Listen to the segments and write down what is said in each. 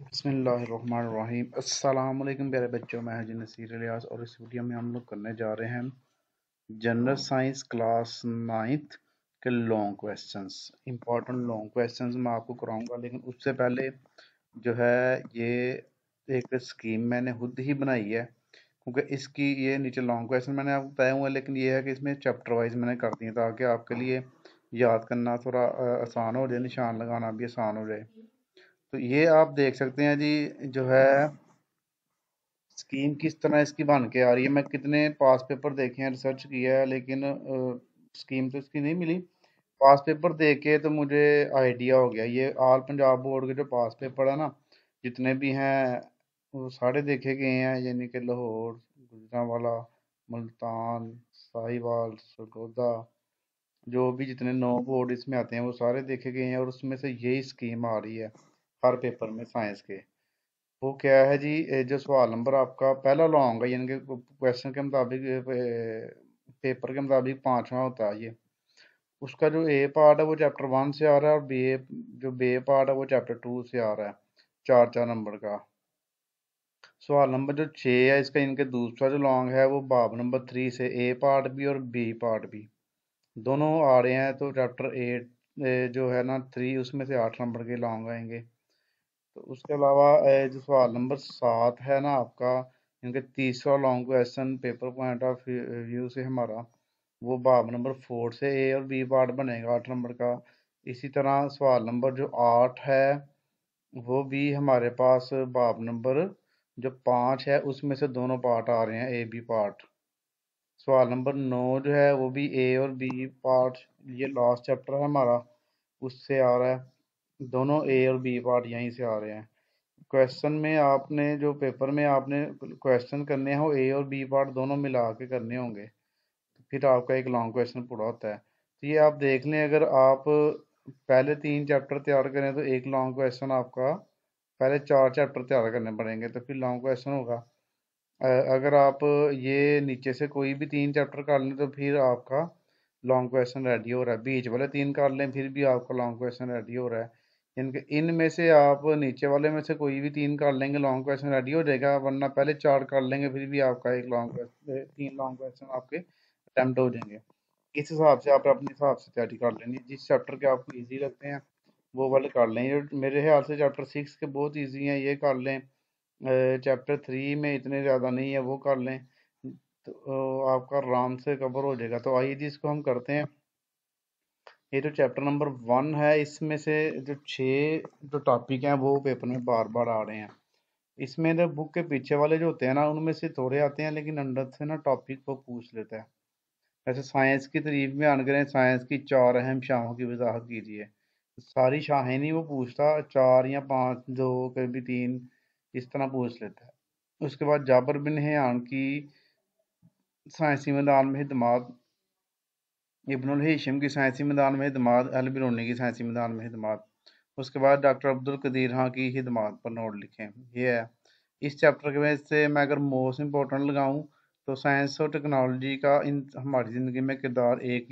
बिस्मिल्लाहिर्रहमानिर्रहीम। अस्सलाम वालेकुम प्यारे बच्चों, मैं हाजी नसीर इलियास और इस वीडियो में हम लोग करने जा रहे हैं जनरल साइंस क्लास 9th के long questions. Important long questions मैं आपको कराऊंगा, लेकिन उससे पहले जो है ये एक स्कीम मैंने खुद ही बनाई है, क्योंकि इसकी ये नीचे लॉन्ग क्वेश्चन मैंने आपको बताया हुआ है, लेकिन ये है कि इसमें चैप्टर वाइज मैंने कर दिए ताकि आपके लिए याद करना थोड़ा आसान हो जाए, निशान लगाना भी आसान हो जाए। तो ये आप देख सकते हैं जी, जो है स्कीम किस तरह इसकी बन के आ रही है। मैं कितने पास पेपर देखे हैं, रिसर्च किया है, लेकिन स्कीम तो इसकी नहीं मिली। पास पेपर देख के तो मुझे आइडिया हो गया। ये ऑल पंजाब बोर्ड के जो पास पेपर है ना, जितने भी हैं वो सारे देखे गए हैं, यानी कि लाहौर, गुजरांवाला, मुल्तान, साहिवाल, सरगोदा, जो भी जितने 9 बोर्ड इसमें आते हैं वो सारे देखे गए हैं, और उसमें से यही स्कीम आ रही है हर पेपर में साइंस के। वो क्या है जी, जो सवाल नंबर आपका पहला लॉन्ग है, यानी कि क्वेश्चन के मुताबिक पेपर के मुताबिक पांचवा होता है ये। उसका जो ए पार्ट है वो चैप्टर 1 से आ रहा है, और बी पार्ट है वो चैप्टर 2 से आ रहा है। चार चार नंबर का सवाल नंबर जो 6 है इसका, इनके दूसरा जो लॉन्ग है वो बाब नंबर 3 से ए पार्ट भी और बी पार्ट भी दोनों आ रहे हैं। तो चैप्टर 8 जो है ना 3, उसमें से 8 नंबर के लॉन्ग आएंगे। तो उसके अलावा जो सवाल नंबर 7 है ना आपका, इनके तीसरा long question paper point of view से हमारा, वो बाब नंबर 4 से ए और बी पार्ट बनेगा 8 नंबर का। इसी तरह सवाल नंबर जो 8 है वो भी हमारे पास बाब नंबर जो 5 है उसमें से दोनों पार्ट आ रहे हैं, ए बी पार्ट। सवाल नंबर 9 जो है वो भी ए और बी पार्ट, ये लास्ट चैप्टर है हमारा, उससे आ रहा है। दोनों ए और बी पार्ट यहीं से आ रहे हैं। क्वेश्चन में आपने जो पेपर में आपने क्वेश्चन करने हैं वो ए और बी पार्ट दोनों मिला के करने होंगे, फिर आपका एक लॉन्ग क्वेश्चन पूरा होता है। तो ये आप देख लें, अगर आप पहले 3 चैप्टर तैयार करें तो एक लॉन्ग क्वेश्चन आपका, पहले 4 चैप्टर तैयार करने पड़ेंगे तो फिर लॉन्ग क्वेश्चन होगा। अगर आप ये नीचे से कोई भी 3 चैप्टर कर लें तो फिर आपका लॉन्ग क्वेश्चन रेडी हो रहा है। बीच वाले 3 कर लें फिर भी आपका लॉन्ग क्वेश्चन रेडी हो रहा है। इनके इनमें से आप नीचे वाले में से कोई भी 3 कर लेंगे, लॉन्ग क्वेश्चन रेडी हो जाएगा, वरना पहले 4 कर लेंगे फिर भी आपका एक लॉन्ग क्वेश्चन, 3 लॉन्ग क्वेश्चन आपके अटेम्प्ट हो जाएंगे। इस हिसाब से आप अपने हिसाब से तैयारी कर लेंगे, जिस चैप्टर के आपको इजी लगते हैं वो वाले कर लें। ये मेरे ख्याल से चैप्टर 6 के बहुत इजी हैं, ये कर लें। चैप्टर 3 में इतने ज़्यादा नहीं है, वो कर लें तो आपका आराम से कवर हो जाएगा। तो आइए जी इसको हम करते हैं। ये जो चैप्टर नंबर 1 है इसमें से जो 6 जो टॉपिक हैं वो पेपर में बार बार आ रहे हैं। इसमें जो बुक के पीछे वाले जो होते हैं ना उनमें से थोड़े आते हैं, लेकिन अंदर से ना टॉपिक वो पूछ लेता है। वैसे साइंस की तारीफ में आन करें, साइंस की 4 अहम शाहों की वजाहत कीजिए। सारी शाहें नहीं वो पूछता, 4 या 5, 2 कभी 3, इस तरह पूछ लेता है। उसके बाद जाबर बिन हैयान की साइंसी मैदान में हिदमात, इब्नुल हेशम की साइंसी मैदान में हिदमात, अल बिरूनी की साइंसी मैदान में हिदमात। उसके बाद डॉक्टर अब्दुल कदीर खां की हिदमात पर नोट लिखें। ये है इस चैप्टर के वजह से। मैं अगर मोस्ट इम्पोर्टेंट लगाऊं तो साइंस और टेक्नोलॉजी का इन हमारी ज़िंदगी में किरदार, एक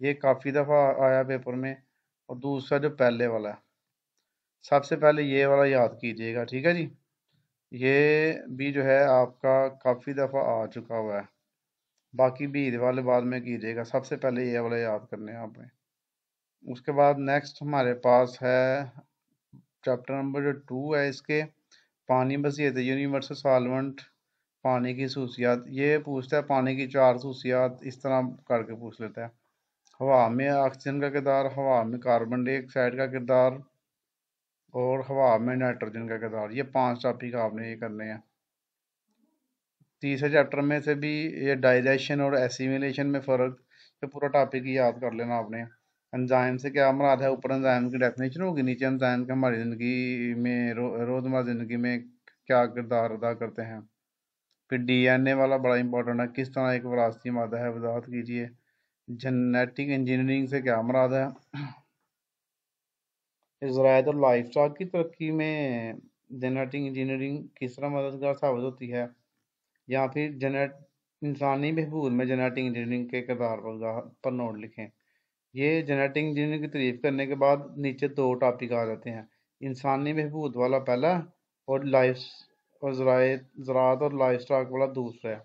ये काफ़ी दफ़ा आया पेपर में, और दूसरा जो पहले वाला है, सबसे पहले ये वाला याद कीजिएगा, ठीक है जी। ये भी जो है आपका काफ़ी दफ़ा आ चुका हुआ है, बाकी भी ईद वाले बाद में कीजिएगा, सबसे पहले ये वाला याद करने हैं आपने। उसके बाद नेक्स्ट हमारे पास है चैप्टर नंबर जो 2 है इसके, पानी बसीयत यूनिवर्सल सॉल्वेंट, पानी की खसूसियात। ये पूछता है पानी की 4 खसूसियात, इस तरह करके पूछ लेता है। हवा में ऑक्सीजन का किरदार, हवा में कार्बन डाइऑक्साइड का किरदार, और हवा में नाइट्रोजन का किरदार। ये 5 टॉपिक आपने ये करने हैं। तीसरे चैप्टर में से भी ये डाइजेशन और एसिमिलेशन में फ़र्क, ये पूरा टॉपिक ही याद कर लेना आपने। एंजाइम से क्या मुराद है, ऊपर एंजाइम की डेफिनेशन होगी, नीचे एंजाइम का हमारी ज़िंदगी में रोज़मर्रा ज़िंदगी में क्या किरदार अदा करते हैं। फिर डीएनए वाला बड़ा इंपॉर्टेंट है, किस तरह एक विरासती मादा है, वजाहत कीजिए। जेनेटिक इंजीनियरिंग से क्या मुराद है, ज़राअत और लाइफस्टॉक की तरक्की में जेनेटिक इंजीनियरिंग किस तरह मददगार साबित होती है। या फिर जेनेट इंसानी बहबूद में जेनेटिक इंजीनियरिंग के किरदार पर नोट लिखें। ये जेनेटिक इंजीनियरिंग की तारीफ करने के बाद नीचे 2 टॉपिक आ जाते हैं, इंसानी बहबूद वाला पहला और लाइफ और ज़राअत और लाइफ स्टॉक वाला दूसरा है।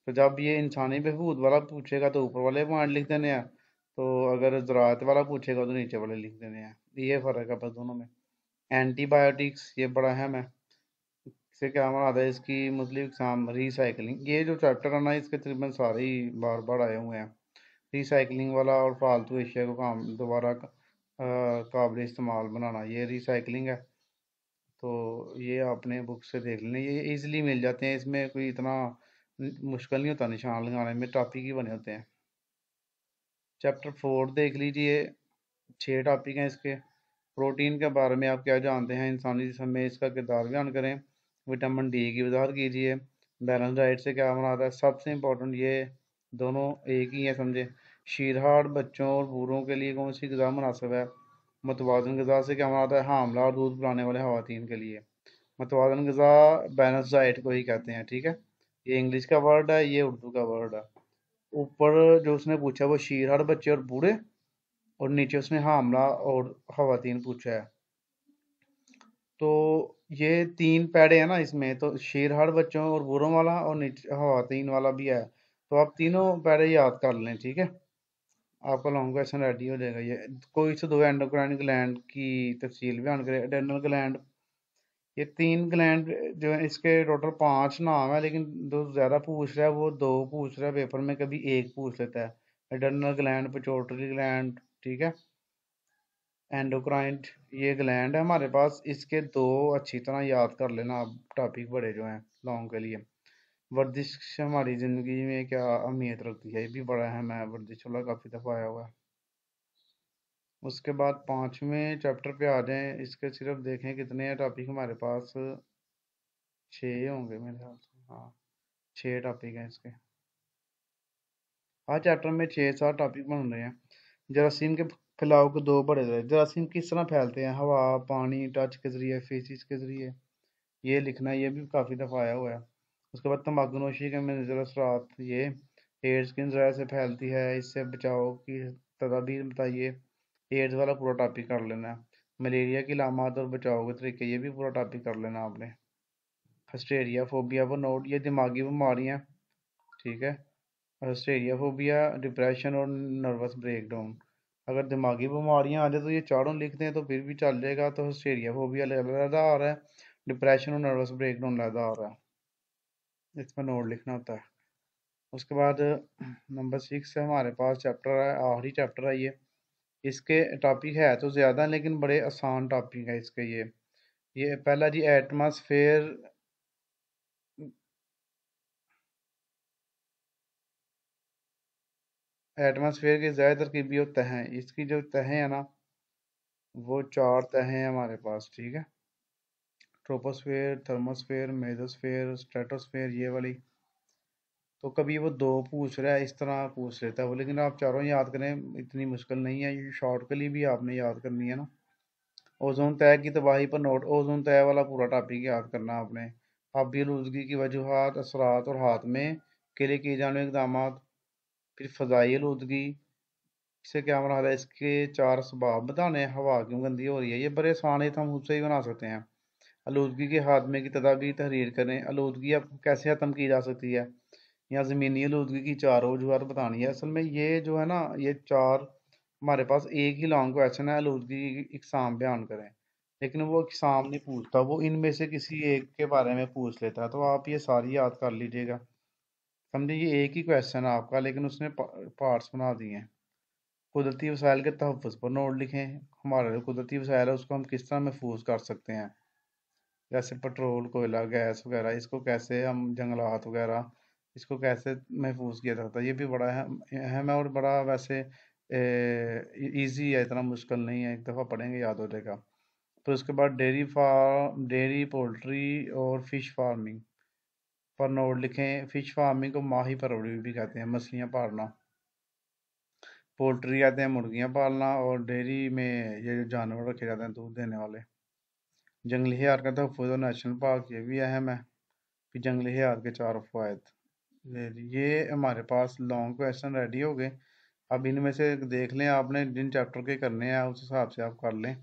तो जब ये इंसानी बहबूद वाला पूछेगा तो ऊपर वाले पॉइंट लिख देने हैं, तो अगर ज़राअत वाला पूछेगा तो नीचे वाले लिख देने हैं। ये फ़र्क है बस दोनों में। एंटीबायोटिक्स ये बड़ा अहम है। इससे क्या हमारा है, इसकी मुस्लिम एग्जाम रिसाइकलिंग, ये जो चैप्टर है ना इसके तकरीबन सारे ही बार बार आए हुए हैं। रिसाइकलिंग वाला और फालतू एशिया को काम दोबारा काबिल इस्तेमाल बनाना, ये रिसाइकलिंग है। तो ये आपने बुक से देख लेना, ये इजीली मिल जाते हैं, इसमें कोई इतना मुश्किल नहीं होता निशान लगाने में, टॉपिक ही बने होते हैं। चैप्टर 4 देख लीजिए, 6 टॉपिक हैं इसके। प्रोटीन के बारे में आप क्या जानते हैं, इंसानी जिस्म में इसका किरदार बयान करें। विटामिन डी की वजाहत कीजिए। बैलेंस डाइट से क्या मुराद है, सबसे इम्पोर्टेंट ये दोनों एक ही है समझे। शीरहाट बच्चों और बूढ़ों के लिए कौन सी गज़ा मुनासिब है। मुतवाज़न गज़ा से क्या मुराद है, हामला और दूध पिलाने वाले ख़वातीन के लिए। मुतवाज़न गज़ा बैलेंस डाइट को ही कहते हैं, ठीक है। ये इंग्लिश का वर्ड है, ये उर्दू का वर्ड है। ऊपर जो उसने पूछा वो शीरहाट बच्चे और बूढ़े, और नीचे उसने हामला और ख़वातीन पूछा है। तो ये 3 पैड़े हैं ना इसमें, तो शीरहाट बच्चों और बूढ़ों वाला और नीचे ख़वातीन वाला भी है। तो आप तीनों पैड़े याद कर लें, ठीक है। आपका लॉन्ग क्वेश्चन रेडी हो जाएगा। ये कोई से दो एंडोक्राइन ग्लैंड की तफसील बयान करें। एड्रेनल ग्लैंड, ये 3 ग्लैंड जो है, इसके टोटल 5 नाम है, लेकिन जो ज़्यादा पूछ रहा है वो 2 पूछ रहा है पेपर में, कभी एक पूछ लेता है। एड्रेनल ग्लैंड, पिट्यूटरी ग्लैंड, ठीक है। एंडोक्राइन, ये ग्लैंड है हमारे पास, इसके 2 अच्छी तरह याद कर लेना आप, टॉपिक बड़े जो हैं लॉन्ग के लिए। वर्जिश हमारी ज़िंदगी में क्या अहमियत रखती है, ये भी बड़ा अहम है, वर्जिश वाला काफ़ी दफ़ा आया हुआ है। उसके बाद 5वें चैप्टर पे आ जाएं, इसके सिर्फ देखें कितने हैं टॉपिक हमारे पास, 6 होंगे मेरे ख्याल से, हाँ 6 टॉपिक हैं इसके। हर चैप्टर में 6-7 टॉपिक बन रहे हैं। जरासीम के फैलाव के 2 बड़े थे। जरासीम किस तरह फैलते हैं, हवा, पानी, टच के ज़रिए, फेसिस के ज़रिए, ये लिखना है, ये भी काफ़ी दफ़ा आया हुआ है। उसके बाद तम्बाकूनोशी के मंजर असरात, ये एड्स किन ज़राए से फैलती है, इससे बचाव की तदाबीर बताइए। एड्स वाला पूरा टॉपिक कर लेना है। मलेरिया की लामात और बचाव के तरीके, ये भी पूरा टॉपिक कर लेना आपने। हिस्टेरिया फोबिया वो नोट, ये दिमागी बीमारियाँ, ठीक है। हिस्टेरिया फोबिया, डिप्रेशन और नर्वस ब्रेकडाउन। अगर दिमागी बीमारियां आ जाए तो ये चारों लिख दें तो फिर भी चल जाएगा। तो हिस्टेरिया फोबिया अलग आ रहा है, डिप्रेशन और नर्वस ब्रेकडाउन अलग आ रहा है, इसमें नोट लिखना होता है। उसके बाद नंबर 6 है हमारे पास चैप्टर है, आखिरी चैप्टर है ये। इसके टॉपिक है तो ज़्यादा लेकिन बड़े आसान टॉपिक है इसके। ये पहला जी, एटमॉस्फेयर। एटमॉस्फेयर के ज़्यादा तरकीबी तहें, इसकी जो तहें है ना वो 4 तहें हैं हमारे पास, ठीक है। ट्रोपोस्फेयर, थर्मोस्फेयर, मेसोस्फेयर, स्ट्रेटोस्फेयर, ये वाली। तो कभी वो 2 पूछ रहा है, इस तरह पूछ लेता है वो, लेकिन आप चारों याद करें, इतनी मुश्किल नहीं है, ये शॉर्ट के लिए भी आपने याद करनी है ना। ओजोन तय की तबाही पर नोट, ओजोन तय वाला पूरा टॉपिक याद करना आपने। आबी आलूदगी की वजूहात, असरात और हाथ में के लिए किए जाने वाले इकदाम। फिर फ़ज़ाई आलूदगी, इससे क्या मराद है, इसके 4 असबाब बताने हैं। हवा क्यों गंदी हो रही है, ये बड़े आसान है, तो हम खुद से ही बना सकते हैं। आलूदगी के खात्मे की तदाबीर तहरीर करें। आलूदगी अब कैसे ख़त्म की जा सकती है, या ज़मीनी आलूदगी की 4 वजूहत बतानी है। असल में ये जो है ना, ये 4 हमारे पास एक ही लॉन्ग क्वेश्चन है, आलूदगी की इकसाम बयान करें, लेकिन वो इकसाम नहीं पूछता, वो इनमें से किसी एक के बारे में पूछ लेता है। तो आप ये सारी याद कर लीजिएगा, समझे, ये एक ही क्वेश्चन है आपका, लेकिन उसने पार्ट्स बना दिए हैं। कुदरती वसाइल के तहफ़्फ़ुज़ पर नोट लिखें। हमारे जो कुदरती वसाइल है उसको हम किस तरह महफूज कर सकते हैं, जैसे पेट्रोल, कोयला, गैस वगैरह, इसको कैसे हम, जंगलात वगैरह, इसको कैसे महफूज किया जाता है, ये भी बड़ा अहम अहम है, और बड़ा वैसे इजी है, इतना मुश्किल नहीं है, एक दफ़ा पढ़ेंगे याद हो जाएगा। फिर उसके बाद डेयरी, पोल्ट्री और फिश फार्मिंग पर नोट लिखें। फिश फार्मिंग को माही परवरी भी कहते हैं, मछलियाँ पालना। पोल्ट्री कहते हैं मुर्गियाँ पालना, और डेयरी में ये जो जानवर रखे जाते हैं दूध देने वाले। जंगली हयात का तहफ़्फ़ुज़ और नेशनल पार्क, ये भी अहम है कि जंगली हयात के 4 फ़वाइद। ये हमारे पास लॉन्ग क्वेश्चन रेडी हो गए। अब इनमें से देख लें, आपने जिन चैप्टर के करने हैं उस हिसाब से आप कर लें।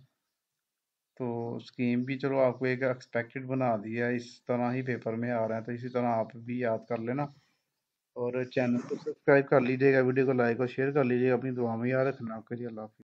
तो स्कीम भी चलो आपको एक एक्सपेक्टेड बना दिया है, इस तरह ही पेपर में आ रहा है, तो इसी तरह आप भी याद कर लेना। और चैनल को सब्सक्राइब कर लीजिएगा, वीडियो को लाइक और शेयर कर लीजिएगा, अपनी दुआ में याद रखना। आपके लिए अल्लाह हाफिज़।